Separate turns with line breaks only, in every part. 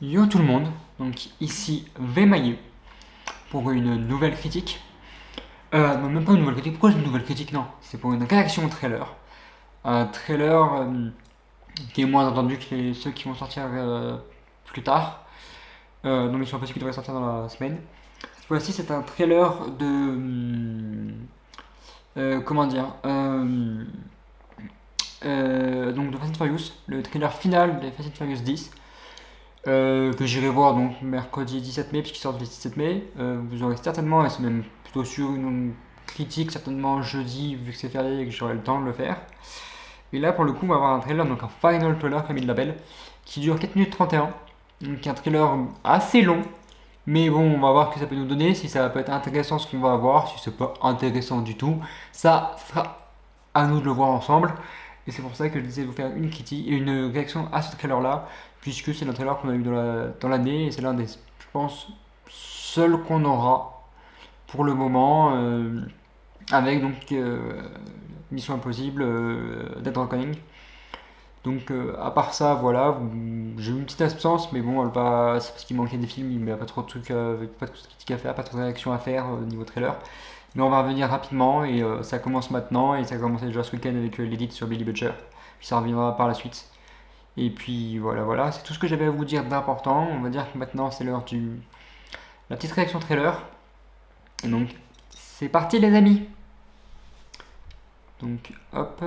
Yo tout le monde, donc ici Vemaillé pour une nouvelle critique. Non, même pas une nouvelle critique, pourquoi j'ai une nouvelle critique? Non, c'est pour une réaction au trailer. Un trailer qui est moins entendu que ceux qui vont sortir plus tard. Non, mais je suis pas sûr qu'il devrait sortir dans la semaine. Cette fois-ci, c'est un trailer de. Comment dire donc de Fast and Furious, le trailer final de Fast and Furious 10. Que j'irai voir donc mercredi 17 mai, puisqu'il sort le 17 mai. Vous aurez certainement, et c'est même plutôt sûr, une critique certainement jeudi, vu que c'est férié et que j'aurai le temps de le faire. Et là, pour le coup, on va avoir un trailer, donc un final trailer, comme il l'appelle, qui dure 4 minutes 31. Donc un trailer assez long, mais bon, on va voir ce que ça peut nous donner, si ça peut être intéressant ce qu'on va avoir, si c'est pas intéressant du tout. Ça sera à nous de le voir ensemble. Et c'est pour ça que je disais de vous faire une critique, une réaction à ce trailer-là, puisque c'est le trailer qu'on a eu dans l'année, et c'est l'un des, je pense, seuls qu'on aura pour le moment, avec donc Mission Impossible, Dead Reckoning. Donc à part ça, voilà, j'ai eu une petite absence, mais bon, c'est parce qu'il manquait des films, il n'y a pas trop de trucs, pas de critiques à faire, pas trop de réactions à faire au niveau trailer. Mais on va revenir rapidement et ça commence maintenant et ça a commencé déjà ce week-end avec l'édit sur Billy Butcher. Puis ça reviendra par la suite. Et puis voilà, voilà, c'est tout ce que j'avais à vous dire d'important. On va dire que maintenant c'est l'heure du la petite réaction trailer. Et donc c'est parti les amis. Donc hop.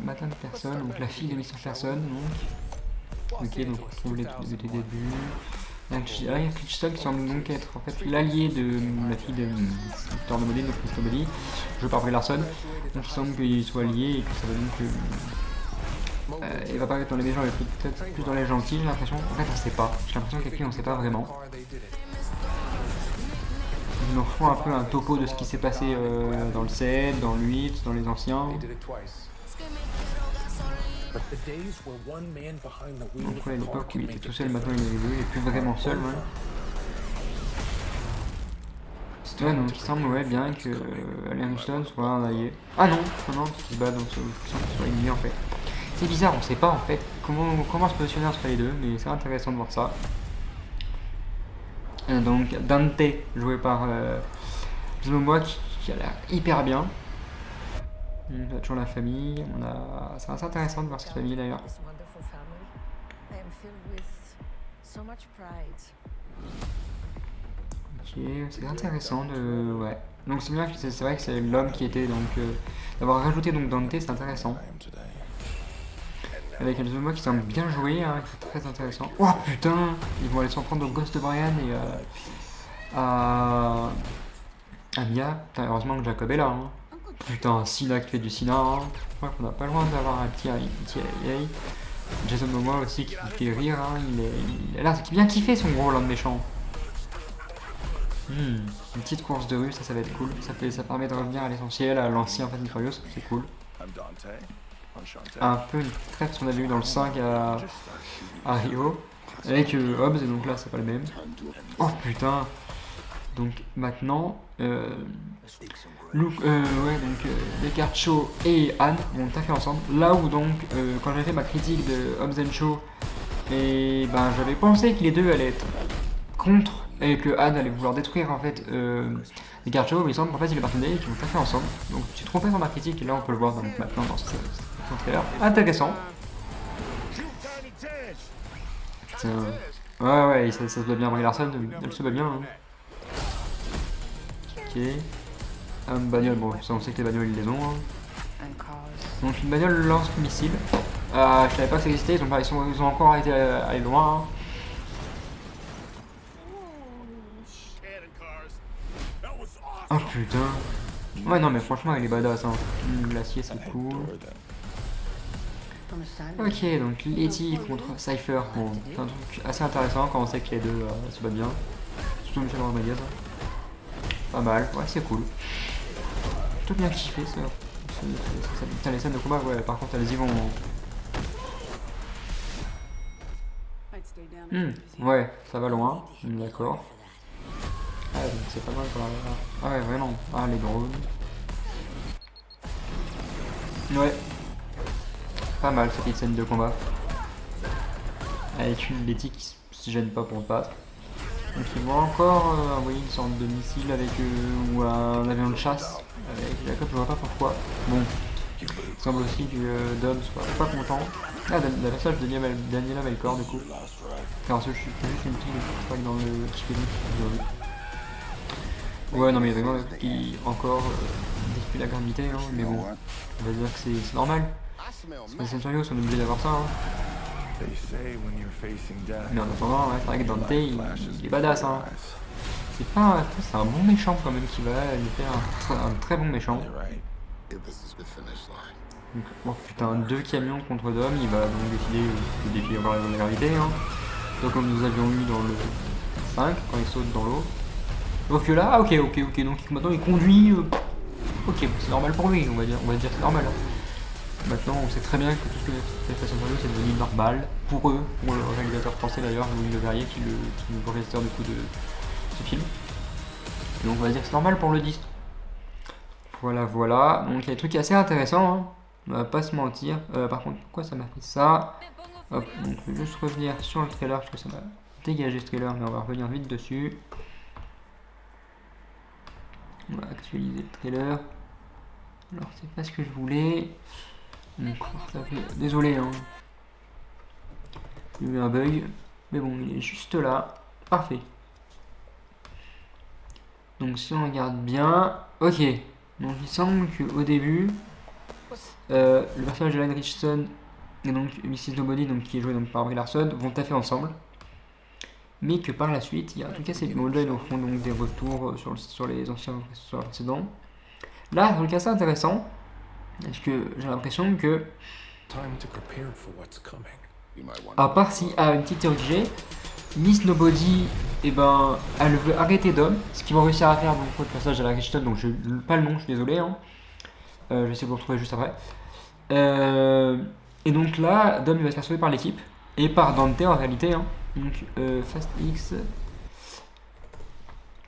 Madame Personne, donc la fille de Mr. Personne, donc. Ok, donc on trouve les débuts. Ryan Crichton qui semble donc être en fait l'allié de la fille de Victor de Modé, donc Mr. Body, joué par Brie Larson. Donc il semble qu'ils soient liés et que ça va donc. Il va pas être dans les méchants, il va peut-être plus dans les gentils, j'ai l'impression. En fait, on sait pas. J'ai l'impression qu'avec lui, on sait pas vraiment. Ils nous refont un peu un topo de ce qui s'est passé dans le 7, dans le 8, dans les anciens. Donc ouais, à l'époque où il était tout seul, maintenant il est plus vraiment seul. Ouais. Ouais, donc il semble ouais, bien que Liam Stone soit un allié. Ah non, non, parce qu'il se bat donc il semble qu'il soit ennemi en fait. C'est bizarre, on sait pas en fait comment se positionner entre les deux, mais c'est intéressant de voir ça. Donc Dante, joué par Jason Momoa, qui a l'air hyper bien. On a toujours la famille, c'est assez intéressant de voir cette famille d'ailleurs. Ok, c'est intéressant de. Ouais. Donc c'est bien, c'est vrai que c'est l'homme qui était donc. D'avoir rajouté donc Dante, c'est intéressant. Avec un Momoa qui semble bien joué, hein, qui est très intéressant. Oh putain! Ils vont aller s'en prendre au Ghost de Brian et à Mia. Putain, heureusement que Jacob est là. Hein. Putain, Sina qui fait du Sina. Hein. Je crois qu'on n'a pas loin d'avoir un petit AI. Jason Momoa aussi qui fait rire. Hein. Il a l'air bien kiffé son rôle de méchant. Une petite course de rue, ça va être cool. Ça permet de revenir à l'essentiel, à l'ancien Fast and Furious, c'est cool. Un peu une traite qu'on avait eu dans le 5 à Rio. Avec Hobbs, et donc là c'est pas le même. Oh putain! Donc maintenant, Descartes Shaw et Anne vont taffer ensemble. Là où donc, quand j'ai fait ma critique de Hobbs and Shaw, et ben j'avais pensé que les deux allaient être contre et que Anne allait vouloir détruire en fait Descartes Shaw, mais il semble qu'en fait il est partenaire et qu'ils vont taffer ensemble. Donc je suis trompé dans ma critique et là on peut le voir donc, maintenant dans ce trailer. Intéressant. Ouais, ça se bat bien, Brie Larson, elle se bat bien. Hein. Ok. Bagnole, bon, ça on sait que les bagnoles ils les ont. Hein. Donc une bagnole lance-missile. Je savais pas que ça existait, ils ont encore été allés loin. Hein. Oh putain. Ouais, non, mais franchement, il est badass. Hein. L'acier c'est cool. Ok, donc Letty contre Cypher. Bon, c'est un truc assez intéressant quand on sait que les deux se battent bien. Surtout Michel Rodriguez. Pas mal, ouais, c'est cool. Plutôt bien kiffé ça. Putain, les scènes de combat, ouais, par contre, elles y vont. Ouais, ça va loin, d'accord. Ah, donc c'est pas mal pour la. Ah, ouais, vraiment. Ah, les drones. Ouais, pas mal cette petite scène de combat. Avec une Letty qui se gêne pas pour se battre. Donc ils vont encore envoyer une sorte de missile avec ou un avion de chasse avec Jacob, je vois pas pourquoi. Bon, il semble aussi que Dom soit pas content. Ah, la personnage de Daniela Melkor du coup. Car je suis juste une petite je crois que dans le Chicken. Ouais, non mais il y a vraiment qui encore défie la gravité, hein, mais bon, on va dire que c'est normal. C'est Centurios, on est obligé d'avoir ça. Hein. Mais en attendant, ouais, c'est vrai que Dante, il est badass. Hein. C'est un bon méchant quand même qui va lui faire un très bon méchant. Donc, oh putain, 2 camions contre Dom, il va donc décider de défier encore la gravité. Hein. Donc comme nous avions eu dans le 5, quand il saute dans l'eau. Donc là, ah, ok, donc maintenant il conduit. Ok, c'est normal pour lui, on va dire c'est normal. Hein. Maintenant, on sait très bien que tout ce que fait Fast and Furious c'est devenu normal pour eux, pour le réalisateur français d'ailleurs, Louis Leverrier, qui est le réalisateur du coup de ce film. Et donc on va dire que c'est normal pour le 10. Voilà, voilà. Donc il y a des trucs assez intéressants, hein. On va pas se mentir. Par contre, pourquoi ça m'a fait ça? Hop, donc je vais juste revenir sur le trailer parce que ça m'a dégagé ce trailer, mais on va revenir vite dessus. On va actualiser le trailer. Alors c'est pas ce que je voulais. Donc, ça fait... Désolé, hein. Il y a eu un bug. Mais bon, il est juste là. Parfait. Donc si on regarde bien... Ok. Donc il semble qu'au début, le personnage de Lionel Richardson et donc Mrs. Nobody, donc, qui est joué donc, par Brie Larson, vont taffer ensemble. Mais que par la suite, il y a en tout cas ces modèles au fond donc des retours sur les anciens sur les précédents. Là, c'est assez intéressant. Parce que j'ai l'impression que... À part si, une petite théorie que j'ai, Miss Nobody, eh ben, elle veut arrêter Dom, ce qu'ils vont réussir à faire donc pour le passage à la Richton, donc je pas le nom, je suis désolé, hein. Je vais essayer de vous retrouver juste après. Et donc là, Dom il va se faire sauver par l'équipe, et par Dante en réalité, hein. Donc Fast X,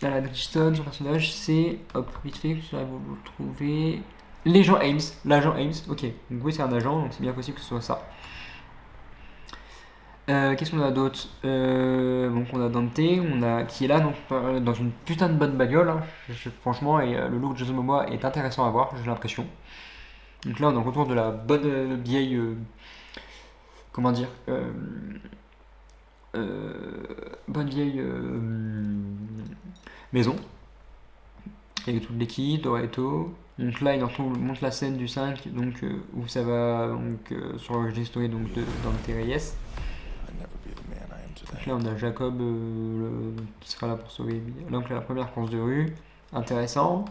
à la Richton, son personnage c'est, hop, vite fait, je vais vous le trouver, l'agent Ames, ok, donc oui c'est un agent, donc c'est bien possible que ce soit ça. Qu'est-ce qu'on a d'autre? Donc on a Dante, qui est là donc, dans une putain de bonne bagnole, hein. Franchement, et le look de Jason Momoa est intéressant à voir, j'ai l'impression. Donc là on est en retour de la bonne vieille... comment dire bonne vieille maison. Avec toute l'équipe, Doraito. Donc là il montre la scène du 5, donc, où ça va donc, sur l'histoire donc, de Dante Reyes. Donc là on a Jacob qui sera là pour sauver donc la première course de rue, intéressant.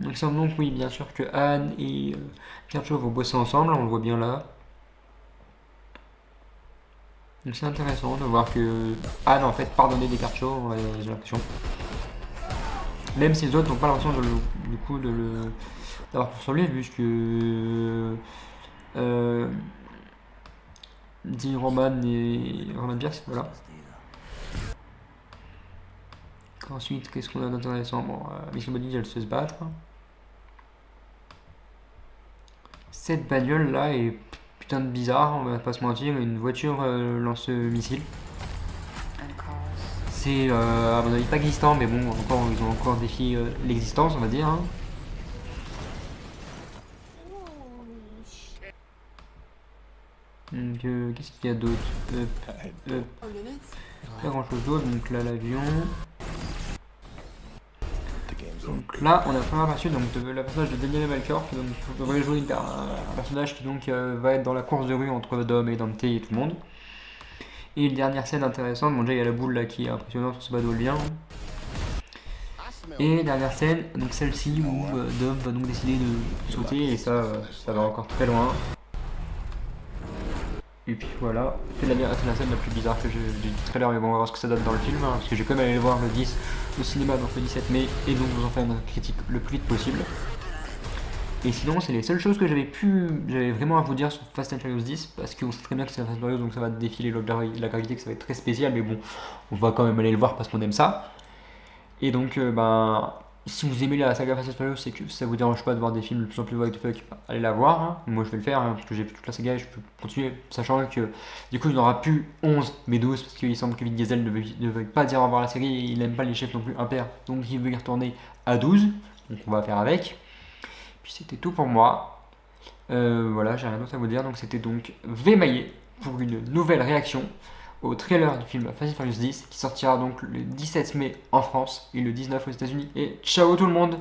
Donc ça donc oui bien sûr que Anne et Kercho vont bosser ensemble, on le voit bien là. Donc c'est intéressant de voir que Anne en fait pardonnait des Kercho, j'ai l'impression. Même si les autres n'ont pas l'impression d'avoir sur lui, puisque dit Roman Pierce, voilà. Ensuite, qu'est-ce qu'on a d'intéressant? Bon, Miss Nobody, elle se battre. Cette bagnole là est putain de bizarre, on va pas se mentir, une voiture lance-missile. C'est à mon avis pas existant, mais bon, ils ont encore défié l'existence, on va dire. Hein. Donc, qu'est-ce qu'il y a d'autre? Pas grand chose d'autre, donc là l'avion. Donc là on a première partie donc, de la personnage de Daniel Melchior qui devrait jouer un personnage qui donc va être dans la course de rue entre Dom et Dante et tout le monde. Et une dernière scène intéressante, bon déjà il y a la boule là qui est impressionnante sur ce bateau-lien. Et dernière scène, donc celle-ci où Dom va donc décider de sauter et ça va encore très loin. Et puis voilà, c'est la scène la plus bizarre que j'ai du trailer, mais bon on va voir ce que ça donne dans le film, hein, parce que j'ai quand même allé le voir le 10 au cinéma donc le 17 mai, et donc vous en faire une critique le plus vite possible. Et sinon c'est les seules choses que j'avais vraiment à vous dire sur Fast and Furious 10, parce qu'on sait très bien que c'est Fast and Furious donc ça va défiler la gravité, que ça va être très spécial, mais bon, on va quand même aller le voir parce qu'on aime ça. Et donc si vous aimez la saga Fast and Furious, c'est que ça vous dérange pas de voir des films de plus en plus what the fuck, allez la voir, hein. Moi je vais le faire, hein, parce que j'ai vu toute la saga et je peux continuer, sachant que du coup il n'y en aura plus 11 mais 12, parce qu'il semble que Vin Diesel ne veut pas dire au revoir à la série, et il n'aime pas les chefs non plus impairs, donc il veut y retourner à 12, donc on va faire avec. Puis c'était tout pour moi. Voilà, j'ai rien d'autre à vous dire, donc c'était donc Vémaillé pour une nouvelle réaction au trailer du film Fast and Furious 10 qui sortira donc le 17 mai en France et le 19 aux États-Unis. Et ciao tout le monde!